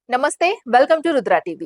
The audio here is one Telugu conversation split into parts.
నమస్తే, వెల్కమ్ టు రుద్ర టీవీ.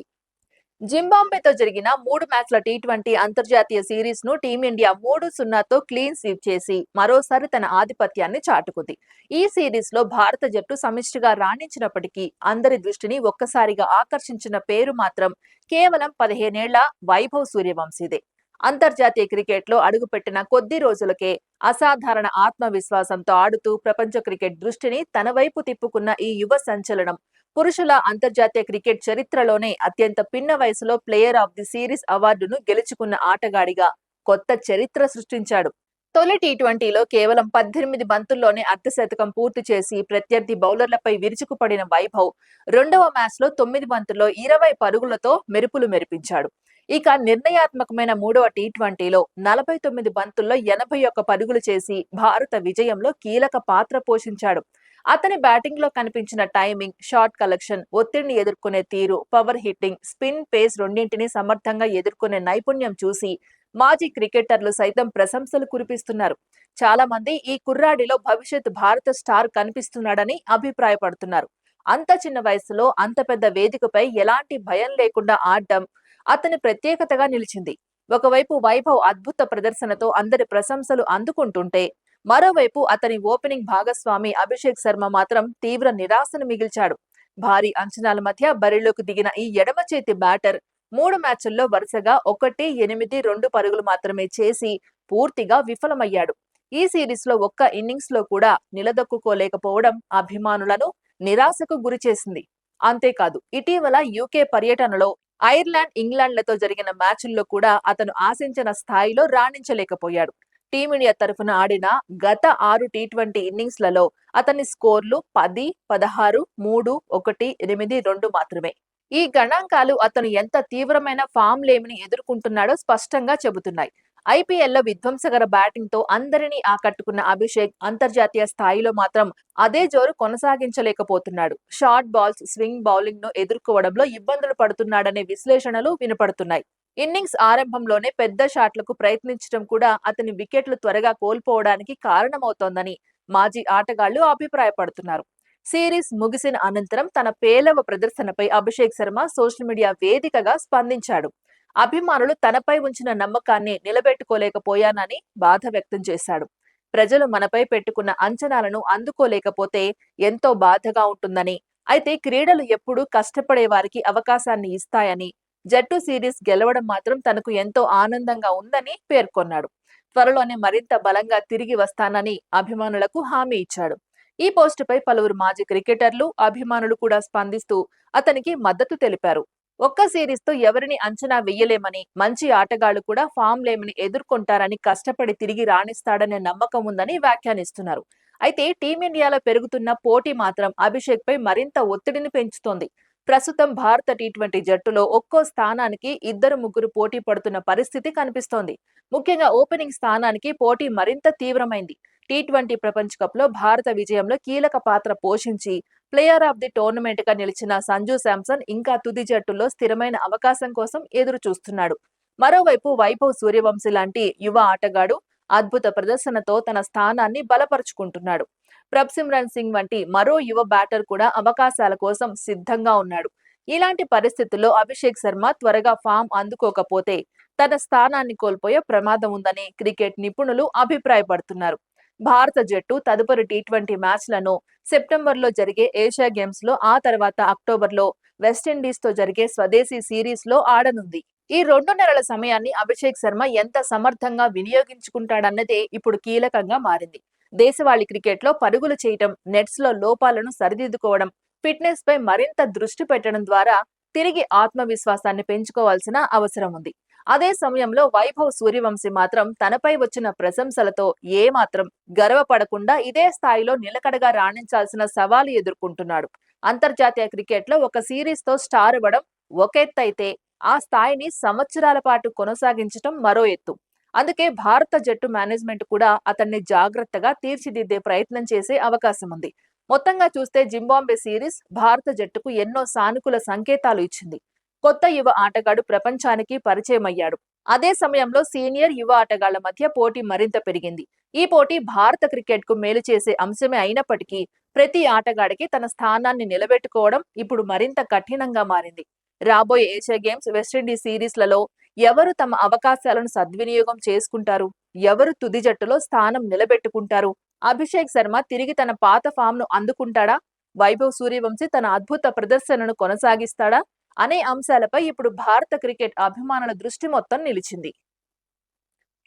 జింబాబ్వేతో జరిగిన 3 మ్యాచ్ల టీ20 అంతర్జాతీయ సిరీస్ ను టీమిండియా 3-0తో క్లీన్ స్వీప్ చేసి మరోసారి తన ఆధిపత్యాన్ని చాటుకుంది. ఈ సిరీస్ లో భారత జట్టు సమిష్టిగా రాణించినప్పటికీ అందరి దృష్టిని ఒక్కసారిగా ఆకర్షించిన పేరు మాత్రం కేవలం 15 ఏళ్ల వైభవ్ సూర్యవంశీదే. అంతర్జాతీయ క్రికెట్ లో అడుగుపెట్టిన కొద్ది రోజులకే అసాధారణ ఆత్మవిశ్వాసంతో ఆడుతూ ప్రపంచ క్రికెట్ దృష్టిని తన వైపు తిప్పుకున్న ఈ యువ సంచలనం పురుషుల అంతర్జాతీయ క్రికెట్ చరిత్రలోనే అత్యంత పిన్న వయసులో ప్లేయర్ ఆఫ్ ది సిరీస్ అవార్డును గెలుచుకున్న ఆటగాడిగా కొత్త చరిత్ర సృష్టించాడు. తొలి టీ20లో కేవలం 18 బంతుల్లోనే అర్ధశతకం పూర్తి చేసి ప్రత్యర్థి బౌలర్లపై విరుచుకుపడిన వైభవ్ రెండవ మ్యాచ్లో 9 బంతుల్లో 20 పరుగులతో మెరుపులు మెరిపించాడు. ఇక నిర్ణయాత్మకమైన మూడవ టీ20లో 49 బంతుల్లో 81 పరుగులు చేసి భారత విజయంలో కీలక పాత్ర పోషించాడు. అతని బ్యాటింగ్ లో కనిపించిన టైమింగ్, షాట్ కలెక్షన్, ఒత్తిడిని ఎదుర్కొనే తీరు, పవర్ హిట్టింగ్, స్పిన్, పేస్ రెండింటినీ సమర్థంగా ఎదుర్కొనే నైపుణ్యం చూసి మాజీ క్రికెటర్లు సైతం ప్రశంసలు కురిపిస్తున్నారు. చాలా మంది ఈ కుర్రాడిలో భవిష్యత్ భారత స్టార్ కనిపిస్తున్నాడని అభిప్రాయపడుతున్నారు. అంత చిన్న వయసులో అంత పెద్ద వేదికపై ఎలాంటి భయం లేకుండా ఆడడం అతని ప్రత్యేకతగా నిలిచింది. ఒకవైపు వైభవ్ అద్భుత ప్రదర్శనతో అందరి ప్రశంసలు అందుకుంటుంటే మరోవైపు అతని ఓపెనింగ్ భాగస్వామి అభిషేక్ శర్మ మాత్రం తీవ్ర నిరాశను మిగిల్చాడు. భారీ అంచనాల మధ్య బరిలోకి దిగిన ఈ ఎడమ చేతి బ్యాటర్ 3 మ్యాచ్ల్లో వరుసగా 1-8-2 పరుగులు మాత్రమే చేసి పూర్తిగా విఫలమయ్యాడు. ఈ సిరీస్ లో ఒక్క ఇన్నింగ్స్ లో కూడా నిలదొక్కుకోలేకపోవడం అభిమానులను నిరాశకు గురిచేసింది. అంతేకాదు, ఇటీవల యూకే పర్యటనలో ఐర్లాండ్, ఇంగ్లాండ్లతో జరిగిన మ్యాచ్ల్లో కూడా అతను ఆశించిన స్థాయిలో రాణించలేకపోయాడు. టీమిండియా తరఫున ఆడిన గత 6 టీ20 ఇన్నింగ్స్లలో అతని స్కోర్లు 10, 16, 3, 1, 8, 2 మాత్రమే. ఈ గణాంకాలు అతను ఎంత తీవ్రమైన ఫామ్ లేమిని ఎదుర్కొంటున్నాడో స్పష్టంగా చెబుతున్నాయి. ఐపీఎల్లో విధ్వంసకర బ్యాటింగ్ తో అందరినీ ఆకట్టుకున్న అభిషేక్ అంతర్జాతీయ స్థాయిలో మాత్రం అదే జోరు కొనసాగించలేకపోతున్నాడు. షార్ట్ బాల్స్, స్వింగ్ బౌలింగ్ ను ఎదుర్కోవడంలో ఇబ్బందులు పడుతున్నాడనే విశ్లేషణలు వినపడుతున్నాయి. ఇన్నింగ్స్ ఆరంభంలోనే పెద్ద షాట్లకు ప్రయత్నించడం కూడా అతని వికెట్లు త్వరగా కోల్పోవడానికి కారణమవుతోందని మాజీ ఆటగాళ్లు అభిప్రాయపడుతున్నారు. సిరీస్ ముగిసిన అనంతరం తన పేలవ ప్రదర్శనపై అభిషేక్ శర్మ సోషల్ మీడియా వేదికగా స్పందించాడు. అభిమానులు తనపై ఉంచిన నమ్మకాన్ని నిలబెట్టుకోలేకపోయానని బాధ వ్యక్తం చేశాడు. ప్రజలు మనపై పెట్టుకున్న అంచనాలను అందుకోలేకపోతే ఎంతో బాధగా ఉంటుందని, అయితే క్రీడలు ఎప్పుడూ కష్టపడే వారికి అవకాశాన్ని ఇస్తాయని, జట్టు సిరీస్ గెలవడం మాత్రం తనకు ఎంతో ఆనందంగా ఉందని పేర్కొన్నాడు. త్వరలోనే మరింత బలంగా తిరిగి వస్తానని అభిమానులకు హామీ ఇచ్చాడు. ఈ పోస్టుపై పలువురు మాజీ క్రికెటర్లు, అభిమానులు కూడా స్పందిస్తూ అతనికి మద్దతు తెలిపారు. ఒక్క సిరీస్ తో ఎవరిని అంచనా వెయ్యలేమని, మంచి ఆటగాళ్లు కూడా ఫామ్ లేమిని ఎదుర్కొంటారని, కష్టపడి తిరిగి రాణిస్తాడనే నమ్మకం ఉందని వ్యాఖ్యానిస్తున్నారు. అయితే టీమిండియాలో పెరుగుతున్న పోటీ మాత్రం అభిషేక్ పై మరింత ఒత్తిడిని పెంచుతోంది. ప్రస్తుతం భారత టీ20 జట్టులో ఒక్కో స్థానానికి 2-3 పోటీ పడుతున్న పరిస్థితి కనిపిస్తోంది. ముఖ్యంగా ఓపెనింగ్ స్థానానికి పోటీ మరింత తీవ్రమైంది. టీ20 ప్రపంచ కప్ లో భారత విజయంలో కీలక పాత్ర పోషించి ప్లేయర్ ఆఫ్ ది టోర్నమెంట్ గా నిలిచిన సంజు శాంసన్ ఇంకా తుది జట్టులో స్థిరమైన అవకాశం కోసం ఎదురు చూస్తున్నాడు. మరోవైపు వైభవ్ సూర్యవంశీ లాంటి యువ ఆటగాడు అద్భుత ప్రదర్శనతో తన స్థానాన్ని బలపరుచుకుంటున్నాడు. ప్రభ్సిమ్రన్ సింగ్ వంటి మరో యువ బ్యాటర్ కూడా అవకాశాల కోసం సిద్ధంగా ఉన్నాడు. ఇలాంటి పరిస్థితుల్లో అభిషేక్ శర్మ త్వరగా ఫామ్ అందుకోకపోతే తన స్థానాన్ని కోల్పోయే ప్రమాదం ఉందని క్రికెట్ నిపుణులు అభిప్రాయపడుతున్నారు. భారత జట్టు తదుపరి టీ20 మ్యాచ్లను సెప్టెంబర్లో జరిగే ఏషియా గేమ్స్ లో, ఆ తర్వాత అక్టోబర్లో వెస్టిండీస్ తో జరిగే స్వదేశీ సిరీస్ లో ఆడనుంది. ఈ 2 నెలల సమయాన్ని అభిషేక్ శర్మ ఎంత సమర్థంగా వినియోగించుకుంటాడన్నదే ఇప్పుడు కీలకంగా మారింది. దేశవాళీ క్రికెట్ లో పరుగులు చేయటం, నెట్స్ లో లోపాలను సరిదిద్దుకోవడం, ఫిట్నెస్ పై మరింత దృష్టి పెట్టడం ద్వారా తిరిగి ఆత్మవిశ్వాసాన్ని పెంచుకోవాల్సిన అవసరం ఉంది. అదే సమయంలో వైభవ్ సూర్యవంశీ మాత్రం తనపై వచ్చిన ప్రశంసలతో ఏమాత్రం గర్వపడకుండా ఇదే స్థాయిలో నిలకడగా రాణించాల్సిన సవాలు ఎదుర్కొంటున్నాడు. అంతర్జాతీయ క్రికెట్ లో ఒక సిరీస్ తో స్టార్ అవ్వడం ఒక ఎత్తైతే, ఆ స్థాయిని సంవత్సరాల పాటు కొనసాగించడం మరో ఎత్తు. అందుకే భారత జట్టు మేనేజ్మెంట్ కూడా అతన్ని జాగ్రత్తగా తీర్చిదిద్దే ప్రయత్నం చేసే అవకాశం ఉంది. మొత్తంగా చూస్తే జింబాబ్వే సిరీస్ భారత జట్టుకు ఎన్నో సానుకూల సంకేతాలు ఇచ్చింది. కొత్త యువ ఆటగాడు ప్రపంచానికి పరిచయమయ్యాడు. అదే సమయంలో సీనియర్, యువ ఆటగాళ్ల మధ్య పోటీ మరింత పెరిగింది. ఈ పోటీ భారత క్రికెట్ కు మేలు చేసే అంశమే అయినప్పటికీ ప్రతి ఆటగాడికి తన స్థానాన్ని నిలబెట్టుకోవడం ఇప్పుడు మరింత కఠినంగా మారింది. రాబోయే ఏషియా గేమ్స్, వెస్టిండీస్ సిరీస్లలో ఎవరు తమ అవకాశాలను సద్వినియోగం చేసుకుంటారు? ఎవరు తుది జట్టులో స్థానం నిలబెట్టుకుంటారు? అభిషేక్ శర్మ తిరిగి తన పాత ఫామ్‌ను అందుకుంటాడా? వైభవ్ సూర్యవంశీ తన అద్భుత ప్రదర్శనను కొనసాగిస్తాడా? అనే అంశాలపై ఇప్పుడు భారత క్రికెట్ అభిమానుల దృష్టి మొత్తం నిలిచింది.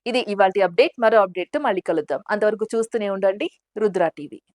ఇది ఇవాల్టి అప్డేట్. మరో అప్డేట్‌తో మళ్ళీ కలుద్దాం. అంతవరకు చూస్తూనే ఉండండి రుద్ర టీవీ.